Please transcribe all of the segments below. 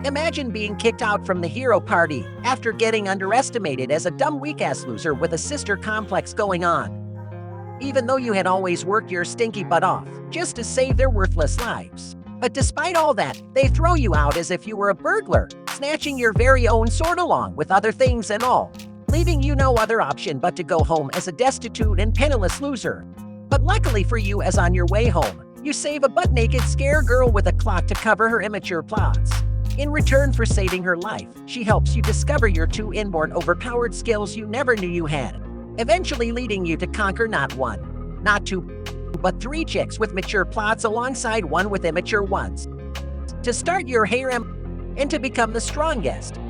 Imagine being kicked out from the hero party after getting underestimated as a dumb weak-ass loser with a sister complex going on. Even though you had always worked your stinky butt off just to save their worthless lives. But despite all that, they throw you out as if you were a burglar, snatching your very own sword along with other things and all, leaving you no other option but to go home as a destitute and penniless loser. But luckily for you, as on your way home, you save a butt-naked scare girl with a clock to cover her immature plots. In return for saving her life, she helps you discover your two inborn overpowered skills you never knew you had, eventually leading you to conquer not one, not two, but three chicks with mature plots alongside one with immature ones. To start your harem and to become the strongest.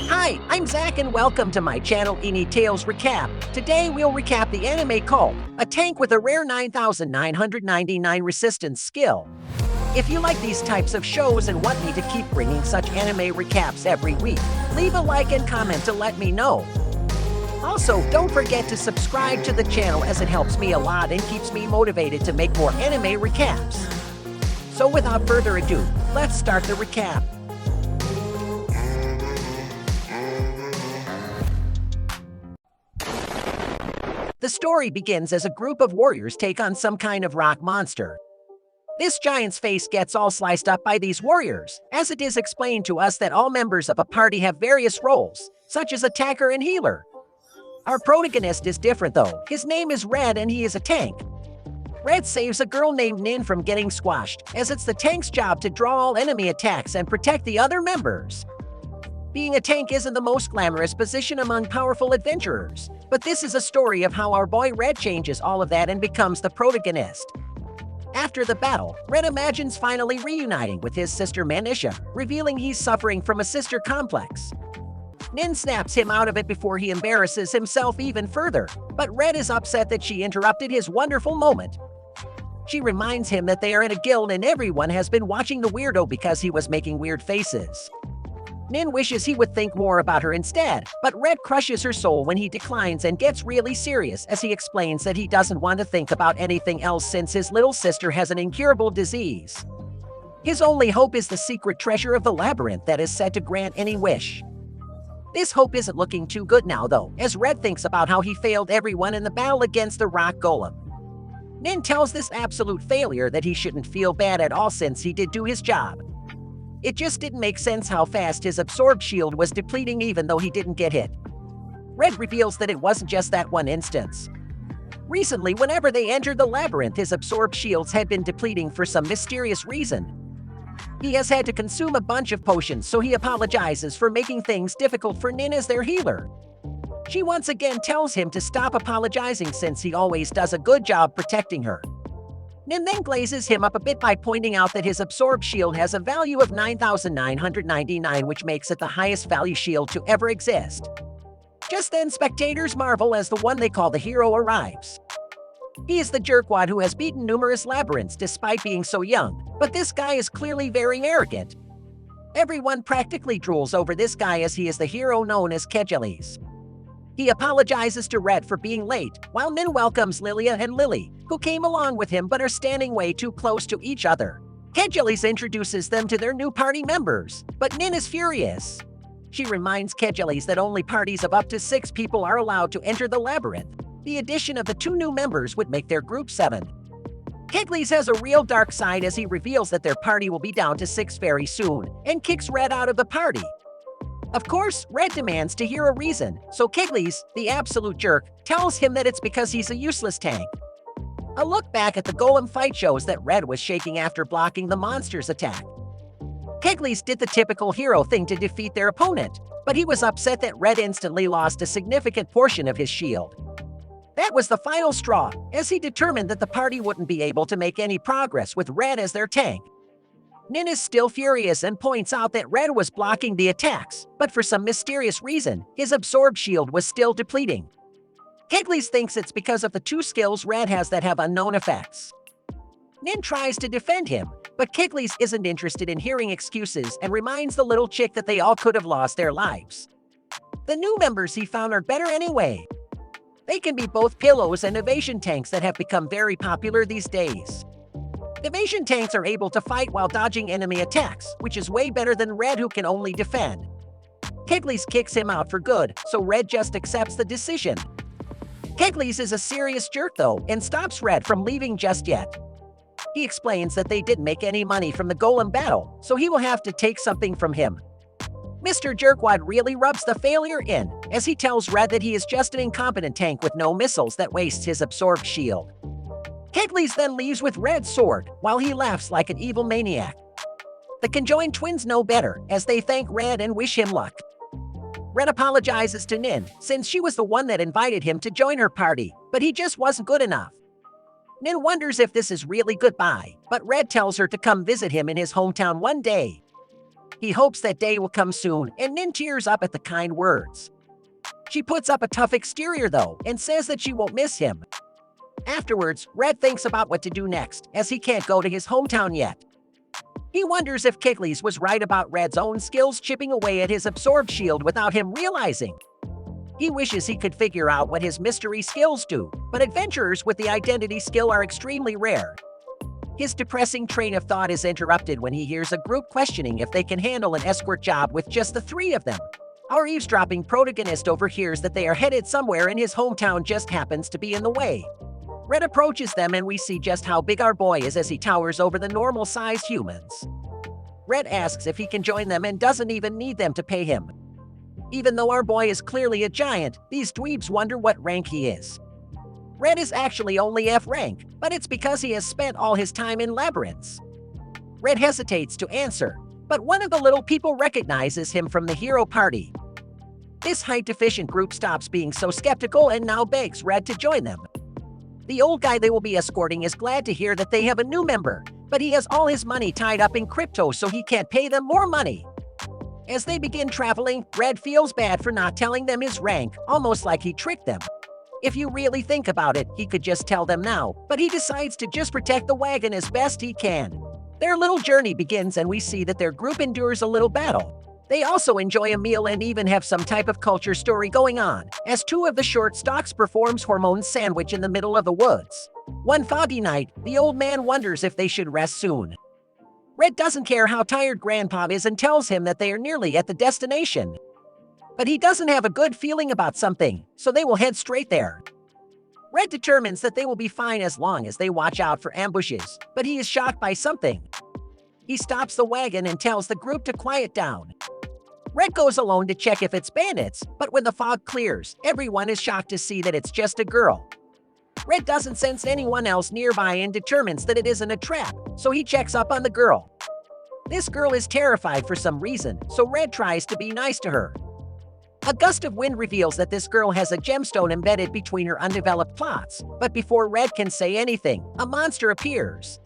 Hi, I'm Zach and welcome to my channel Ini Tales Recap. Today we'll recap the anime called A Tank with a Rare 9999 Resistance Skill. If you like these types of shows and want me to keep bringing such anime recaps every week, leave a like and comment to let me know. Also, don't forget to subscribe to the channel as it helps me a lot and keeps me motivated to make more anime recaps. So without further ado, let's start the recap. The story begins as a group of warriors take on some kind of rock monster. This giant's face gets all sliced up by these warriors, as it is explained to us that all members of a party have various roles, such as attacker and healer. Our protagonist is different though. His name is Red and he is a tank. Red saves a girl named Nin from getting squashed, as it's the tank's job to draw all enemy attacks and protect the other members. Being a tank isn't the most glamorous position among powerful adventurers, but this is a story of how our boy Red changes all of that and becomes the protagonist. After the battle, Red imagines finally reuniting with his sister Manisha, revealing he's suffering from a sister complex. Nin snaps him out of it before he embarrasses himself even further, but Red is upset that she interrupted his wonderful moment. She reminds him that they are in a guild and everyone has been watching the weirdo because he was making weird faces. Nin wishes he would think more about her instead, but Red crushes her soul when he declines and gets really serious as he explains that he doesn't want to think about anything else since his little sister has an incurable disease. His only hope is the secret treasure of the labyrinth that is said to grant any wish. This hope isn't looking too good now though, as Red thinks about how he failed everyone in the battle against the rock golem. Nin tells this absolute failure that he shouldn't feel bad at all since he did do his job. It just didn't make sense how fast his absorbed shield was depleting even though he didn't get hit. Red reveals that it wasn't just that one instance. Recently, whenever they entered the labyrinth, his absorbed shields had been depleting for some mysterious reason. He has had to consume a bunch of potions, so he apologizes for making things difficult for Nin as their healer. She once again tells him to stop apologizing since he always does a good job protecting her. Nin then glazes him up a bit by pointing out that his absorbed shield has a value of 9,999, which makes it the highest value shield to ever exist. Just then, spectators marvel as the one they call the hero arrives. He is the jerkwad who has beaten numerous labyrinths despite being so young, but this guy is clearly very arrogant. Everyone practically drools over this guy as he is the hero known as Kegelis. He apologizes to Red for being late, while Nin welcomes Lilia and Lily, who came along with him but are standing way too close to each other. Kegelis introduces them to their new party members, but Nin is furious. She reminds Kegelis that only parties of up to 6 people are allowed to enter the labyrinth. The addition of the 2 new members would make their group 7. Kegelis has a real dark side as he reveals that their party will be down to 6 very soon, and kicks Red out of the party. Of course, Red demands to hear a reason, so Kegelis, the absolute jerk, tells him that it's because he's a useless tank. A look back at the golem fight shows that Red was shaking after blocking the monster's attack. Kegelis did the typical hero thing to defeat their opponent, but he was upset that Red instantly lost a significant portion of his shield. That was the final straw, as he determined that the party wouldn't be able to make any progress with Red as their tank. Nin is still furious and points out that Red was blocking the attacks, but for some mysterious reason, his absorbed shield was still depleting. Kegelis thinks it's because of the 2 skills Red has that have unknown effects. Nin tries to defend him, but Kegelis isn't interested in hearing excuses and reminds the little chick that they all could have lost their lives. The new members he found are better anyway. They can be both pillows and evasion tanks that have become very popular these days. Division tanks are able to fight while dodging enemy attacks, which is way better than Red, who can only defend. Keglis kicks him out for good, so Red just accepts the decision. Keglis is a serious jerk though, and stops Red from leaving just yet. He explains that they didn't make any money from the golem battle, so he will have to take something from him. Mr. Jerkwad really rubs the failure in, as he tells Red that he is just an incompetent tank with no missiles that wastes his absorbed shield. Keglis then leaves with Red's sword, while he laughs like an evil maniac. The conjoined twins know better, as they thank Red and wish him luck. Red apologizes to Nin, since she was the one that invited him to join her party, but he just wasn't good enough. Nin wonders if this is really goodbye, but Red tells her to come visit him in his hometown one day. He hopes that day will come soon, and Nin tears up at the kind words. She puts up a tough exterior though, and says that she won't miss him. Afterwards, Red thinks about what to do next, as he can't go to his hometown yet. He wonders if Keglis was right about Red's own skills chipping away at his absorbed shield without him realizing. He wishes he could figure out what his mystery skills do, but adventurers with the identity skill are extremely rare. His depressing train of thought is interrupted when he hears a group questioning if they can handle an escort job with just the three of them. Our eavesdropping protagonist overhears that they are headed somewhere and his hometown just happens to be in the way. Red approaches them and we see just how big our boy is as he towers over the normal-sized humans. Red asks if he can join them and doesn't even need them to pay him. Even though our boy is clearly a giant, these dweebs wonder what rank he is. Red is actually only F rank, but it's because he has spent all his time in labyrinths. Red hesitates to answer, but one of the little people recognizes him from the hero party. This height-deficient group stops being so skeptical and now begs Red to join them. The old guy they will be escorting is glad to hear that they have a new member, but he has all his money tied up in crypto so he can't pay them more money. As they begin traveling, Red feels bad for not telling them his rank, almost like he tricked them. If you really think about it, he could just tell them now, but he decides to just protect the wagon as best he can. Their little journey begins and we see that their group endures a little battle. They also enjoy a meal and even have some type of culture story going on, as two of the short stalks performs hormone sandwich in the middle of the woods. One foggy night, the old man wonders if they should rest soon. Red doesn't care how tired Grandpa is and tells him that they are nearly at the destination. But he doesn't have a good feeling about something, so they will head straight there. Red determines that they will be fine as long as they watch out for ambushes, but he is shocked by something. He stops the wagon and tells the group to quiet down. Red goes alone to check if it's bandits, but when the fog clears, everyone is shocked to see that it's just a girl. Red doesn't sense anyone else nearby and determines that it isn't a trap, so he checks up on the girl. This girl is terrified for some reason, so Red tries to be nice to her. A gust of wind reveals that this girl has a gemstone embedded between her undeveloped plots, but before Red can say anything, a monster appears.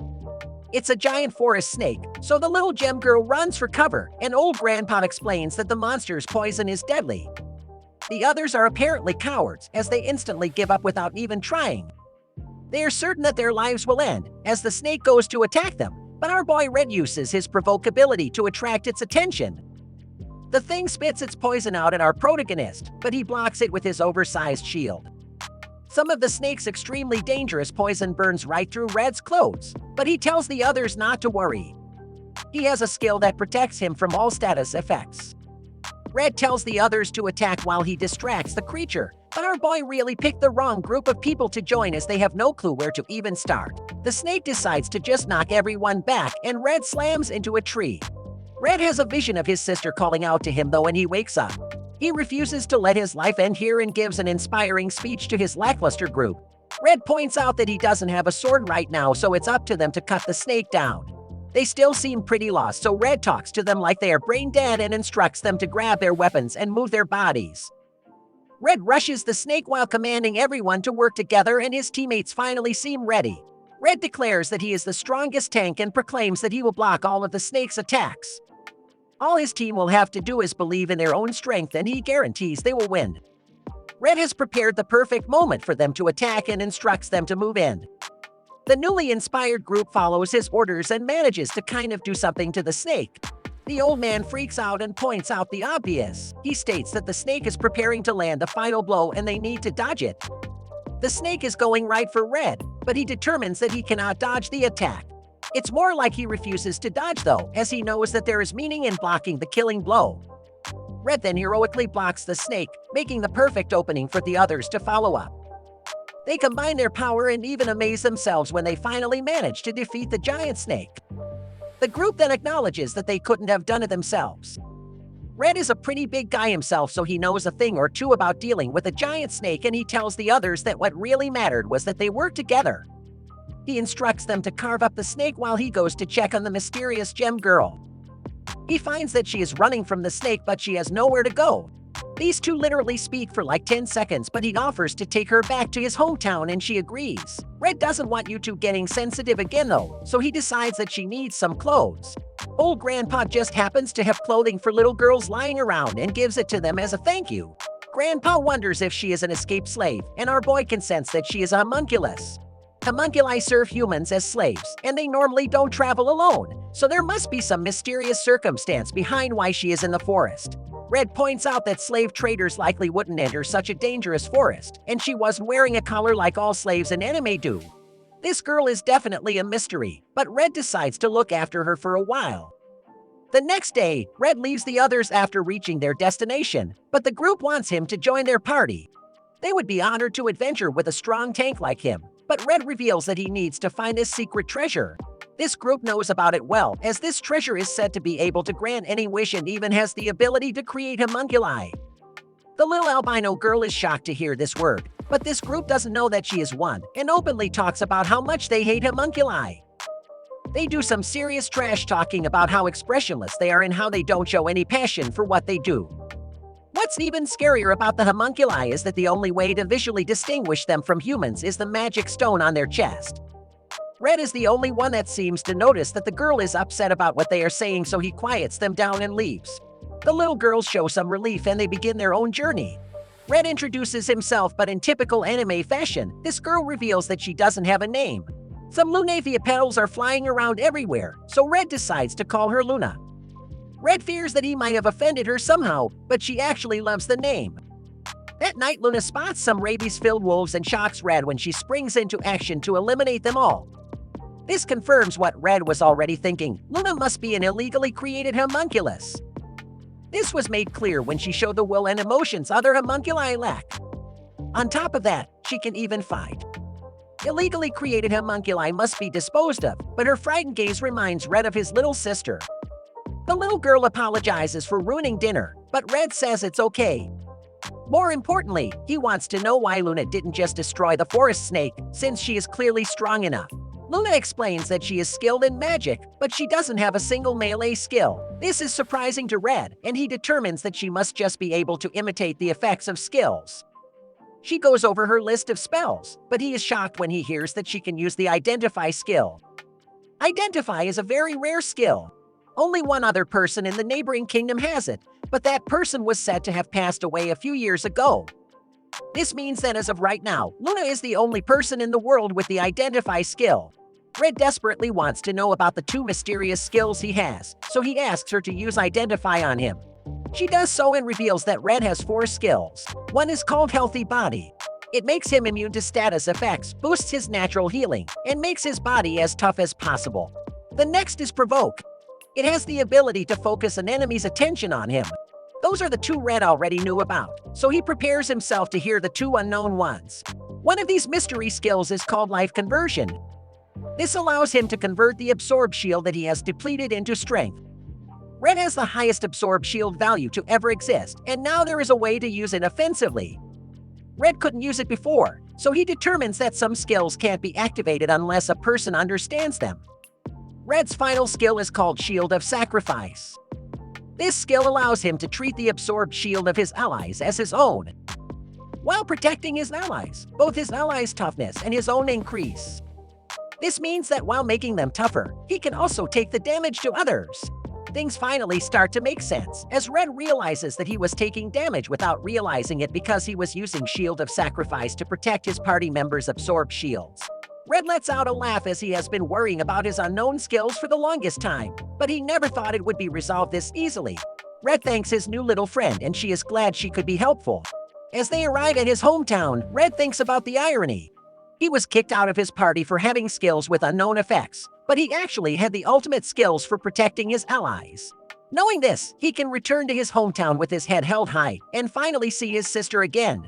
It's a giant forest snake, so the little gem girl runs for cover, and old Grandpa explains that the monster's poison is deadly. The others are apparently cowards, as they instantly give up without even trying. They are certain that their lives will end, as the snake goes to attack them, but our boy Red uses his provocability to attract its attention. The thing spits its poison out at our protagonist, but he blocks it with his oversized shield. Some of the snake's extremely dangerous poison burns right through Red's clothes, but he tells the others not to worry. He has a skill that protects him from all status effects. Red tells the others to attack while he distracts the creature, but our boy really picked the wrong group of people to join as they have no clue where to even start. The snake decides to just knock everyone back and Red slams into a tree. Red has a vision of his sister calling out to him though when he wakes up. He refuses to let his life end here and gives an inspiring speech to his lackluster group. Red points out that he doesn't have a sword right now, so it's up to them to cut the snake down. They still seem pretty lost, so Red talks to them like they are brain dead and instructs them to grab their weapons and move their bodies. Red rushes the snake while commanding everyone to work together, and his teammates finally seem ready. Red declares that he is the strongest tank and proclaims that he will block all of the snake's attacks. All his team will have to do is believe in their own strength, and he guarantees they will win. Red has prepared the perfect moment for them to attack and instructs them to move in. The newly inspired group follows his orders and manages to kind of do something to the snake. The old man freaks out and points out the obvious. He states that the snake is preparing to land the final blow and they need to dodge it. The snake is going right for Red, but he determines that he cannot dodge the attack. It's more like he refuses to dodge though, as he knows that there is meaning in blocking the killing blow. Red then heroically blocks the snake, making the perfect opening for the others to follow up. They combine their power and even amaze themselves when they finally manage to defeat the giant snake. The group then acknowledges that they couldn't have done it themselves. Red is a pretty big guy himself, so he knows a thing or two about dealing with a giant snake, and he tells the others that what really mattered was that they work together. He instructs them to carve up the snake while he goes to check on the mysterious gem girl. He finds that she is running from the snake, but she has nowhere to go. These two literally speak for like 10 seconds, but he offers to take her back to his hometown and she agrees. Red doesn't want you two getting sensitive again though, so he decides that she needs some clothes. Old Grandpa just happens to have clothing for little girls lying around and gives it to them as a thank you. Grandpa wonders if she is an escaped slave, and our boy can sense that she is a homunculus. Homunculi serve humans as slaves, and they normally don't travel alone, so there must be some mysterious circumstance behind why she is in the forest. Red points out that slave traders likely wouldn't enter such a dangerous forest, and she wasn't wearing a collar like all slaves in anime do. This girl is definitely a mystery, but Red decides to look after her for a while. The next day, Red leaves the others after reaching their destination, but the group wants him to join their party. They would be honored to adventure with a strong tank like him, but Red reveals that he needs to find his secret treasure. This group knows about it well, as this treasure is said to be able to grant any wish and even has the ability to create homunculi. The little albino girl is shocked to hear this word, but this group doesn't know that she is one, and openly talks about how much they hate homunculi. They do some serious trash talking about how expressionless they are and how they don't show any passion for what they do. What's even scarier about the homunculi is that the only way to visually distinguish them from humans is the magic stone on their chest. Red is the only one that seems to notice that the girl is upset about what they are saying, so he quiets them down and leaves. The little girls show some relief and they begin their own journey. Red introduces himself, but in typical anime fashion, this girl reveals that she doesn't have a name. Some Lunavia petals are flying around everywhere, so Red decides to call her Luna. Red fears that he might have offended her somehow, but she actually loves the name. That night, Luna spots some rabies-filled wolves and shocks Red when she springs into action to eliminate them all. This confirms what Red was already thinking. Luna must be an illegally created homunculus. This was made clear when she showed the will and emotions other homunculi lack. On top of that, she can even fight. Illegally created homunculi must be disposed of, but her frightened gaze reminds Red of his little sister. The little girl apologizes for ruining dinner, but Red says it's okay. More importantly, he wants to know why Luna didn't just destroy the forest snake, since she is clearly strong enough. Luna explains that she is skilled in magic, but she doesn't have a single melee skill. This is surprising to Red, and he determines that she must just be able to imitate the effects of skills. She goes over her list of spells, but he is shocked when he hears that she can use the Identify skill. Identify is a very rare skill. Only one other person in the neighboring kingdom has it, but that person was said to have passed away a few years ago. This means that as of right now, Luna is the only person in the world with the Identify skill. Red desperately wants to know about the two mysterious skills he has, so he asks her to use Identify on him. She does so and reveals that Red has 4 skills. One is called Healthy Body. It makes him immune to status effects, boosts his natural healing, and makes his body as tough as possible. The next is Provoke. It has the ability to focus an enemy's attention on him. Those are the 2 Red already knew about, so he prepares himself to hear the 2 unknown ones. One of these mystery skills is called Life Conversion. This allows him to convert the Absorb Shield that he has depleted into strength. Red has the highest Absorb Shield value to ever exist, and now there is a way to use it offensively. Red couldn't use it before, so he determines that some skills can't be activated unless a person understands them. Red's final skill is called Shield of Sacrifice. This skill allows him to treat the absorbed shield of his allies as his own, while protecting his allies. Both his allies' toughness and his own increase. This means that while making them tougher, he can also take the damage to others. Things finally start to make sense, as Red realizes that he was taking damage without realizing it because he was using Shield of Sacrifice to protect his party members' absorbed shields. Red lets out a laugh as he has been worrying about his unknown skills for the longest time, but he never thought it would be resolved this easily. Red thanks his new little friend, and she is glad she could be helpful. As they arrive at his hometown, Red thinks about the irony. He was kicked out of his party for having skills with unknown effects, but he actually had the ultimate skills for protecting his allies. Knowing this, he can return to his hometown with his head held high and finally see his sister again.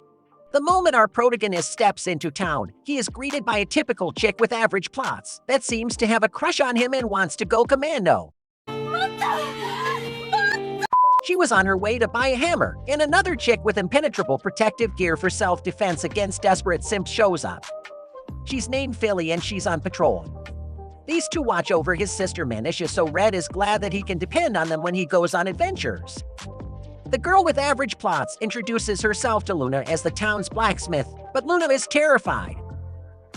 The moment our protagonist steps into town, he is greeted by a typical chick with average plots that seems to have a crush on him and wants to go commando. She was on her way to buy a hammer, and another chick with impenetrable protective gear for self-defense against desperate simps shows up. She's named Philly and she's on patrol. These two watch over his sister Manisha, so Red is glad that he can depend on them when he goes on adventures. The girl with average plots introduces herself to Luna as the town's blacksmith, but Luna is terrified.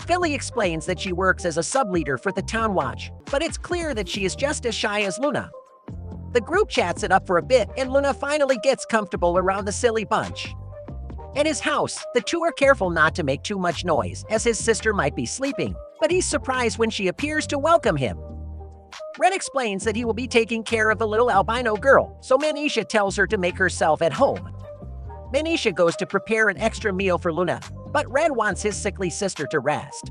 Philly explains that she works as a sub-leader for the town watch, but it's clear that she is just as shy as Luna. The group chats it up for a bit, and Luna finally gets comfortable around the silly bunch. At his house, the two are careful not to make too much noise, as his sister might be sleeping, but he's surprised when she appears to welcome him. Red explains that he will be taking care of the little albino girl, so Manisha tells her to make herself at home. Manisha goes to prepare an extra meal for Luna, but Red wants his sickly sister to rest.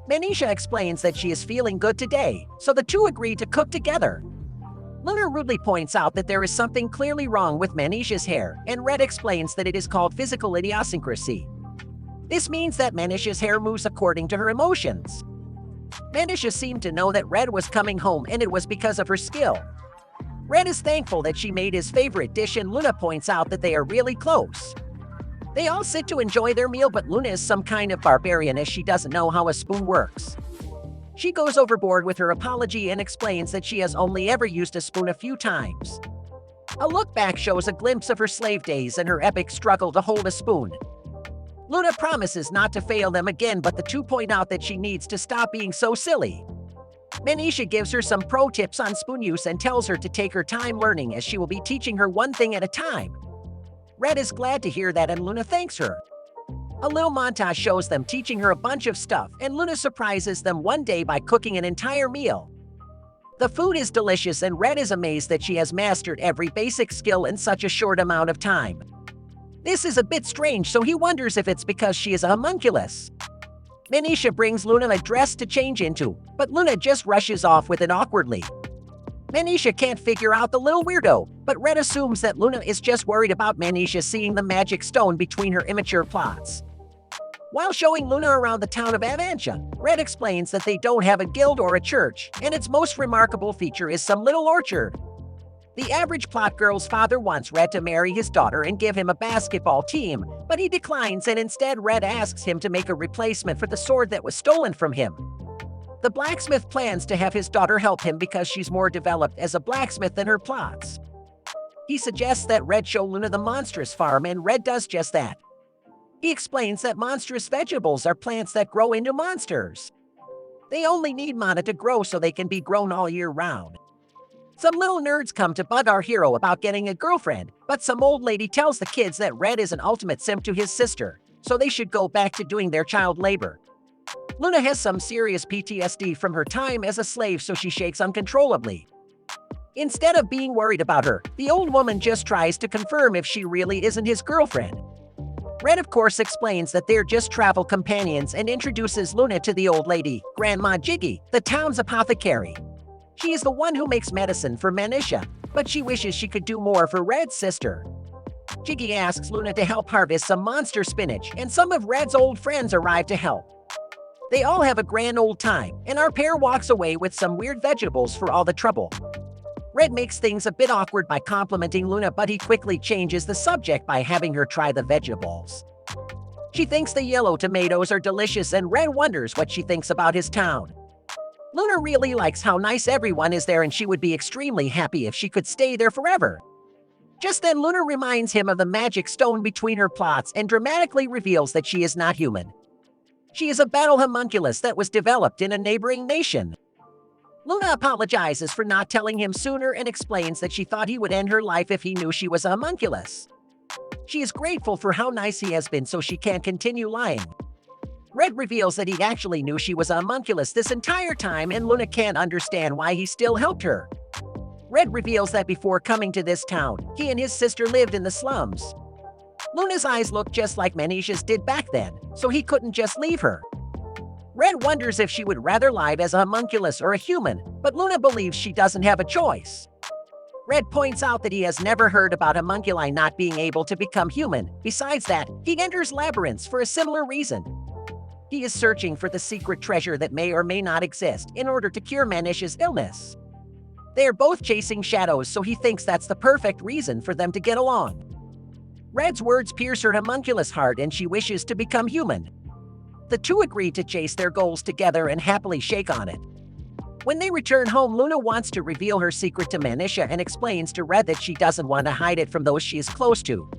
Manisha explains that she is feeling good today, so the two agree to cook together. Luna rudely points out that there is something clearly wrong with Manisha's hair, and Red explains that it is called physical idiosyncrasy. This means that Manisha's hair moves according to her emotions. Manisha seemed to know that Red was coming home, and it was because of her skill. Red is thankful that she made his favorite dish, and Luna points out that they are really close. They all sit to enjoy their meal, but Luna is some kind of barbarian as she doesn't know how a spoon works. She goes overboard with her apology and explains that she has only ever used a spoon a few times. A look back shows a glimpse of her slave days and her epic struggle to hold a spoon. Luna promises not to fail them again, but the two point out that she needs to stop being so silly. Manisha gives her some pro tips on spoon use and tells her to take her time learning, as she will be teaching her one thing at a time. Red is glad to hear that, and Luna thanks her. A little montage shows them teaching her a bunch of stuff, and Luna surprises them one day by cooking an entire meal. The food is delicious, and Red is amazed that she has mastered every basic skill in such a short amount of time. This is a bit strange, so he wonders if it's because she is a homunculus. Manisha brings Luna a dress to change into, but Luna just rushes off with it awkwardly. Manisha can't figure out the little weirdo, but Red assumes that Luna is just worried about Manisha seeing the magic stone between her immature plots. While showing Luna around the town of Avantia, Red explains that they don't have a guild or a church, and its most remarkable feature is some little orchard. The average plot girl's father wants Red to marry his daughter and give him a basketball team, but he declines, and instead Red asks him to make a replacement for the sword that was stolen from him. The blacksmith plans to have his daughter help him because she's more developed as a blacksmith than her plots. He suggests that Red show Luna the monstrous farm, and Red does just that. He explains that monstrous vegetables are plants that grow into monsters. They only need mana to grow so they can be grown all year round. Some little nerds come to bug our hero about getting a girlfriend, but some old lady tells the kids that Red is an ultimate simp to his sister, so they should go back to doing their child labor. Luna has some serious PTSD from her time as a slave, so she shakes uncontrollably. Instead of being worried about her, the old woman just tries to confirm if she really isn't his girlfriend. Red, of course, explains that they're just travel companions and introduces Luna to the old lady, Grandma Jiggy, the town's apothecary. She is the one who makes medicine for Manisha, but she wishes she could do more for Red's sister. Jiggy asks Luna to help harvest some monster spinach, and some of Red's old friends arrive to help. They all have a grand old time, and our pair walks away with some weird vegetables for all the trouble. Red makes things a bit awkward by complimenting Luna, but he quickly changes the subject by having her try the vegetables. She thinks the yellow tomatoes are delicious, and Red wonders what she thinks about his town. Luna really likes how nice everyone is there, and she would be extremely happy if she could stay there forever. Just then, Luna reminds him of the magic stone between her plots and dramatically reveals that she is not human. She is a battle homunculus that was developed in a neighboring nation. Luna apologizes for not telling him sooner and explains that she thought he would end her life if he knew she was a homunculus. She is grateful for how nice he has been, so she can't continue lying. Red reveals that he actually knew she was a homunculus this entire time, and Luna can't understand why he still helped her. Red reveals that before coming to this town, he and his sister lived in the slums. Luna's eyes look just like Manisha's did back then, so he couldn't just leave her. Red wonders if she would rather live as a homunculus or a human, but Luna believes she doesn't have a choice. Red points out that he has never heard about homunculi not being able to become human. Besides that, he enters labyrinths for a similar reason. He is searching for the secret treasure that may or may not exist in order to cure Manish's illness. They are both chasing shadows, so he thinks that's the perfect reason for them to get along. Red's words pierce her homunculus heart and she wishes to become human. The two agree to chase their goals together and happily shake on it. When they return home, Luna wants to reveal her secret to Manisha and explains to Red that she doesn't want to hide it from those she is close to.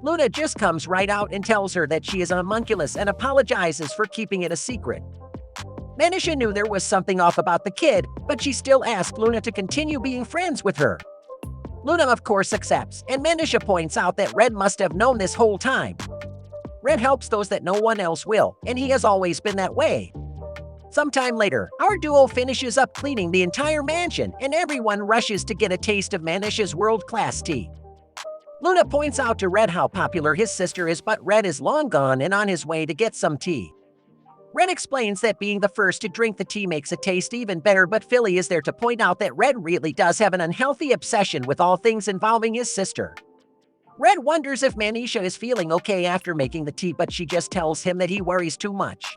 Luna just comes right out and tells her that she is a homunculus and apologizes for keeping it a secret. Manisha knew there was something off about the kid, but she still asked Luna to continue being friends with her. Luna of course accepts, and Manisha points out that Red must have known this whole time. Red helps those that no one else will, and he has always been that way. Sometime later, our duo finishes up cleaning the entire mansion, and everyone rushes to get a taste of Manisha's world-class tea. Luna points out to Red how popular his sister is, but Red is long gone and on his way to get some tea. Red explains that being the first to drink the tea makes it taste even better, but Philly is there to point out that Red really does have an unhealthy obsession with all things involving his sister. Red wonders if Manisha is feeling okay after making the tea, but she just tells him that he worries too much.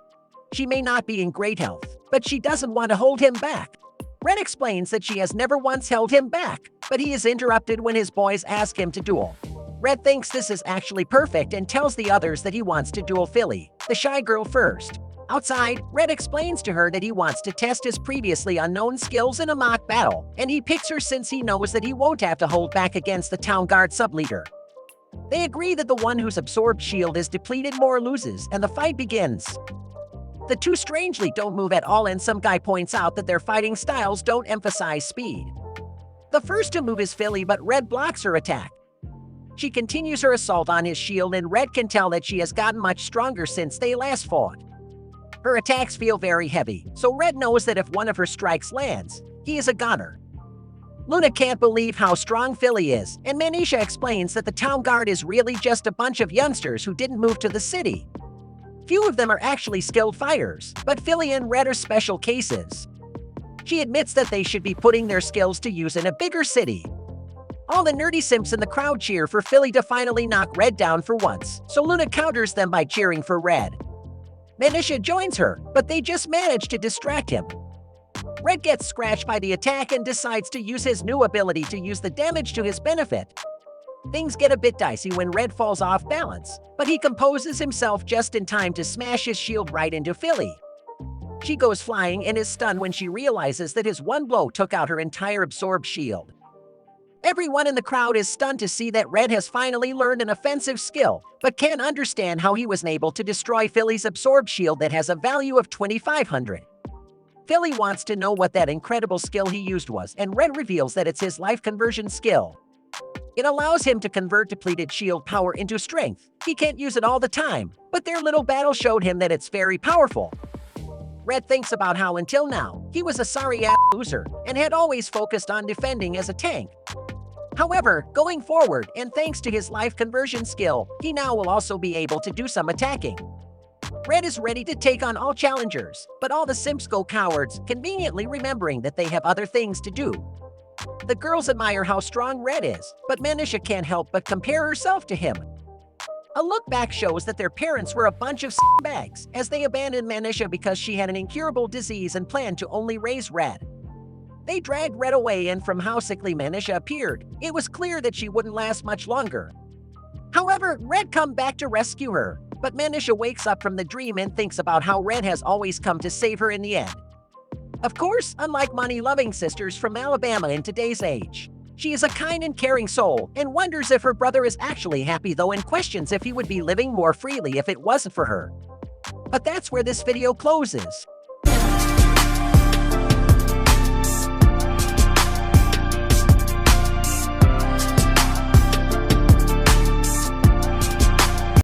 She may not be in great health, but she doesn't want to hold him back. Red explains that she has never once held him back, but he is interrupted when his boys ask him to duel. Red thinks this is actually perfect and tells the others that he wants to duel Philly, the shy girl, first. Outside, Red explains to her that he wants to test his previously unknown skills in a mock battle, and he picks her since he knows that he won't have to hold back against the town guard subleader. They agree that the one whose absorbed shield is depleted more loses, and the fight begins. The two strangely don't move at all, and some guy points out that their fighting styles don't emphasize speed. The first to move is Philly, but Red blocks her attack. She continues her assault on his shield, and Red can tell that she has gotten much stronger since they last fought. Her attacks feel very heavy, so Red knows that if one of her strikes lands, he is a goner. Luna can't believe how strong Philly is, and Manisha explains that the town guard is really just a bunch of youngsters who didn't move to the city. Few of them are actually skilled fighters, but Philly and Red are special cases. She admits that they should be putting their skills to use in a bigger city. All the nerdy simps in the crowd cheer for Philly to finally knock Red down for once, so Luna counters them by cheering for Red. Manisha joins her, but they just manage to distract him. Red gets scratched by the attack and decides to use his new ability to use the damage to his benefit. Things get a bit dicey when Red falls off balance, but he composes himself just in time to smash his shield right into Philly. She goes flying and is stunned when she realizes that his one blow took out her entire absorbed shield. Everyone in the crowd is stunned to see that Red has finally learned an offensive skill, but can't understand how he was able to destroy Philly's absorbed shield that has a value of 2,500. Philly wants to know what that incredible skill he used was, and Red reveals that it's his life conversion skill. It allows him to convert depleted shield power into strength. He can't use it all the time, but their little battle showed him that it's very powerful. Red thinks about how until now, he was a sorry-ass loser and had always focused on defending as a tank. However, going forward, and thanks to his life conversion skill, he now will also be able to do some attacking. Red is ready to take on all challengers, but all the simps go cowards, conveniently remembering that they have other things to do. The girls admire how strong Red is, but Manisha can't help but compare herself to him. A look back shows that their parents were a bunch of bags, as they abandoned Manisha because she had an incurable disease and planned to only raise Red. They dragged Red away, and from how sickly Manisha appeared, it was clear that she wouldn't last much longer. However, Red come back to rescue her, but Manisha wakes up from the dream and thinks about how Red has always come to save her in the end. Of course, unlike money-loving sisters from Alabama in today's age, she is a kind and caring soul and wonders if her brother is actually happy, though, and questions if he would be living more freely if it wasn't for her. But that's where this video closes.